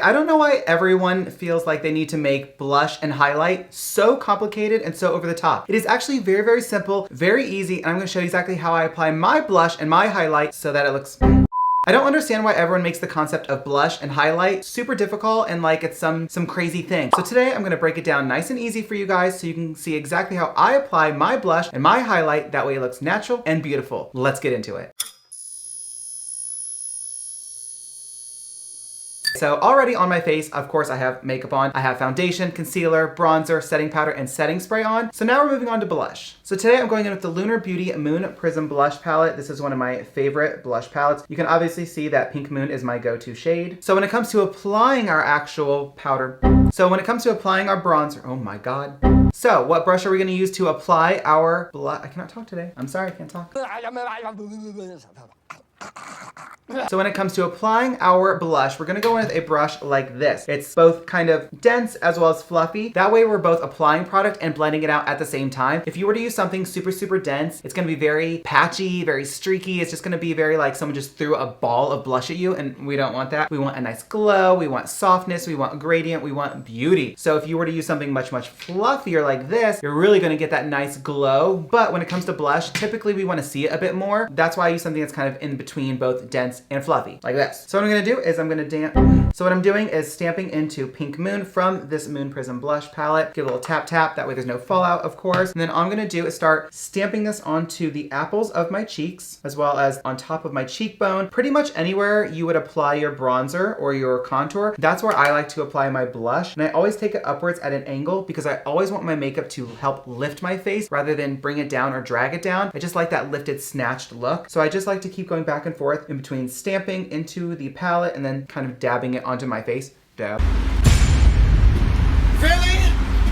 I don't know why everyone feels like they need to make blush and highlight so complicated and so over the top. It is actually very, very simple, very easy, and I'm gonna show you exactly how I apply my blush and my highlight so that it looks... I don't understand why everyone makes the concept of blush and highlight super difficult and like it's some crazy thing. So today I'm gonna break it down nice and easy for you guys so you can see exactly how I apply my blush and my highlight. That way it looks natural and beautiful. Let's get into it. So already on my face, of course, I have makeup on. I have foundation, concealer, bronzer, setting powder, and setting spray on. So now we're moving on to blush. So today I'm going in with the Lunar Beauty Moon Prism Blush Palette. This is one of my favorite blush palettes. You can obviously see that Pink Moon is my go-to shade. So when it comes to applying our actual powder, so when it comes to applying our bronzer, oh my God. So what brush are we gonna use to apply our blush? I cannot talk today. I'm sorry, I can't talk. So when it comes to applying our blush, we're gonna go in with a brush like this. It's both kind of dense as well as fluffy. That way we're both applying product and blending it out at the same time. If you were to use something super, super dense, it's gonna be very patchy, very streaky. It's just gonna be very like someone just threw a ball of blush at you, and we don't want that. We want a nice glow, we want softness, we want gradient, we want beauty. So if you were to use something much, much fluffier like this, you're really gonna get that nice glow. But when it comes to blush, typically we wanna see it a bit more. That's why I use something that's kind of in between both dense and fluffy, like this. So what I'm gonna do is I'm gonna so what I'm doing is stamping into Pink Moon from this Moon Prism Blush Palette. Give a little tap tap, that way there's no fallout, of course. And then all I'm gonna do is start stamping this onto the apples of my cheeks, as well as on top of my cheekbone. Pretty much anywhere you would apply your bronzer or your contour, that's where I like to apply my blush. And I always take it upwards at an angle because I always want my makeup to help lift my face rather than bring it down or drag it down. I just like that lifted, snatched look. So I just like to keep going back and forth in between stamping into the palette and then kind of dabbing it onto my face. Dab. Really?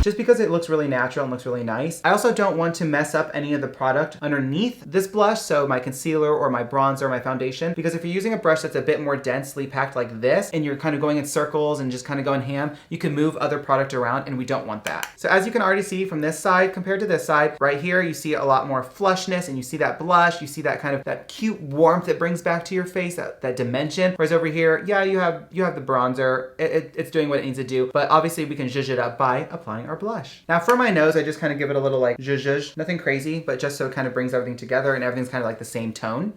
Just because it looks really natural and looks really nice. I also don't want to mess up any of the product underneath this blush, so my concealer or my bronzer or my foundation, because if you're using a brush that's a bit more densely packed like this and you're kind of going in circles and just kind of going ham, you can move other product around and we don't want that. So as you can already see from this side compared to this side, right here you see a lot more flushness and you see that blush, you see that kind of that cute warmth it brings back to your face, that dimension. Whereas over here, yeah, you have the bronzer, it's doing what it needs to do, but obviously we can zhuzh it up by applying our blush. Now for my nose, I just kind of give it a little like zhuzh, nothing crazy, but just so it kind of brings everything together and everything's kind of like the same tone.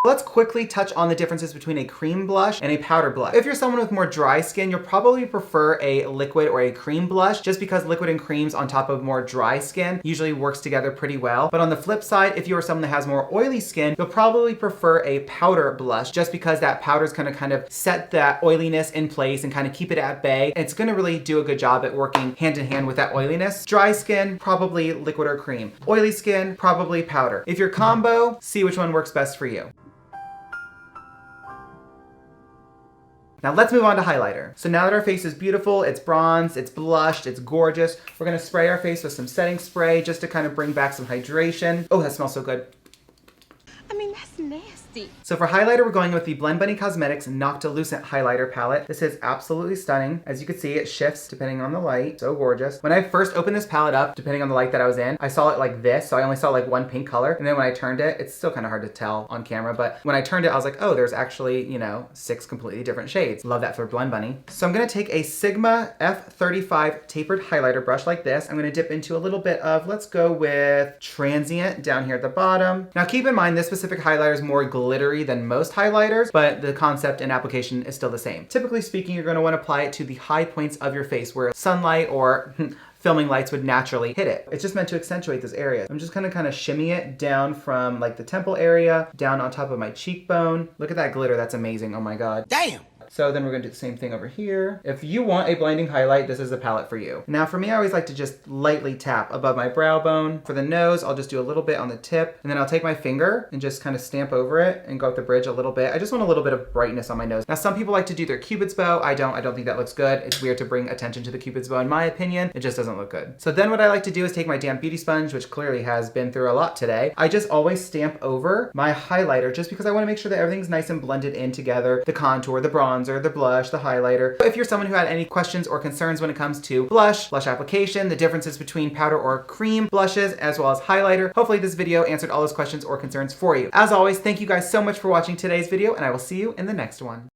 Let's quickly touch on the differences between a cream blush and a powder blush. If you're someone with more dry skin, you'll probably prefer a liquid or a cream blush just because liquid and creams on top of more dry skin usually works together pretty well. But on the flip side, if you are someone that has more oily skin, you'll probably prefer a powder blush just because that powder is gonna kind of set that oiliness in place and kind of keep it at bay. It's gonna really do a good job at working hand in hand with that oiliness. Dry skin, probably liquid or cream. Oily skin, probably powder. If you're combo, see which one works best for you. Now let's move on to highlighter. So now that our face is beautiful, it's bronzed, it's blushed, it's gorgeous, we're gonna spray our face with some setting spray just to kind of bring back some hydration. Oh, that smells so good. I mean, that's nasty. So for highlighter, we're going with the Blend Bunny Cosmetics Noctilucent Highlighter Palette. This is absolutely stunning. As you can see, it shifts depending on the light. So gorgeous. When I first opened this palette up, depending on the light that I was in, I saw it like this. So I only saw like one pink color. And then when I turned it, it's still kind of hard to tell on camera, but when I turned it, I was like, oh, there's actually, you know, 6 completely different shades. Love that for Blend Bunny. So I'm gonna take a Sigma F35 tapered highlighter brush like this. I'm gonna dip into a little bit of, let's go with Transient down here at the bottom. Now keep in mind, this specific highlighter is more glittery than most highlighters, but the concept and application is still the same. Typically speaking, you're gonna wanna apply it to the high points of your face where sunlight or filming lights would naturally hit it. It's just meant to accentuate this area. I'm just gonna kind of shimmy it down from like the temple area, down on top of my cheekbone. Look at that glitter, that's amazing, oh my God. Damn! So then we're gonna do the same thing over here. If you want a blinding highlight, this is the palette for you. Now for me, I always like to just lightly tap above my brow bone. For the nose, I'll just do a little bit on the tip, and then I'll take my finger and just kind of stamp over it and go up the bridge a little bit. I just want a little bit of brightness on my nose. Now some people like to do their Cupid's bow. I don't think that looks good. It's weird to bring attention to the Cupid's bow in my opinion. It just doesn't look good. So then what I like to do is take my damp beauty sponge, which clearly has been through a lot today. I just always stamp over my highlighter just because I wanna make sure that everything's nice and blended in together. The contour, the bronzer, the blush, the highlighter. If you're someone who had any questions or concerns when it comes to blush application, the differences between powder or cream blushes, as well as highlighter, hopefully this video answered all those questions or concerns for you. As always, thank you guys so much for watching today's video, and I will see you in the next one.